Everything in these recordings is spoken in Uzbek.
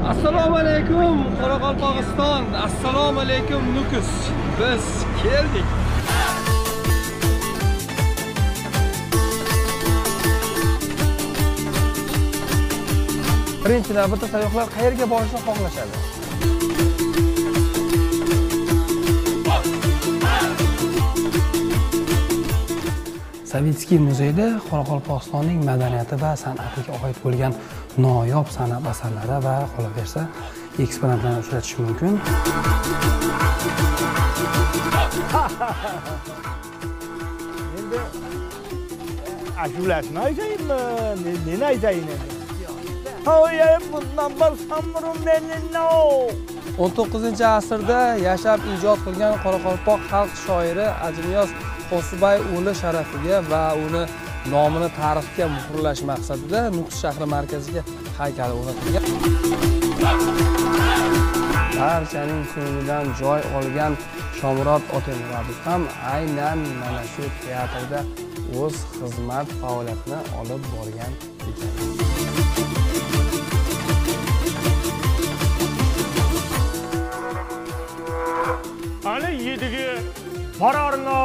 Assalomu alaykum Qoraqalpog'iston, assalomu alaykum Nukus. Biz keldik. Birinchi navbatda sayyohlar qayerga borishni xohlashadi? Savitskiy muzeyida Qoraqalpog'istonning madaniyati va san'atiga oid bo'lgan noyob san'at asarlari va qolaversa eksponatlarni uchratish mumkin. Endi ashulasini aytayinmi? Neni aytayin endi? Hoy, bundan bilsam meni no. 19-asrda yashab ijod qilgan Qoraqalpoq xalq shoiri Ajniyoz Ho'sibay o'g'li sharafiga va uni nomini tarixga muhrlash maqsadida Nukus shahri markaziga haykal o'rnatilgan. Barchaning ko'nglidan joy olgan Shomurod Otemurabov ham aynan mana shu teatrda o'z xizmat faoliyatini olib borgan ekan. Ana yedigi bararına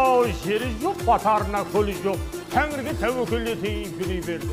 yeri yok, batarına kolu yok. Tengri'ye tevekkül ettiğin günü verdi.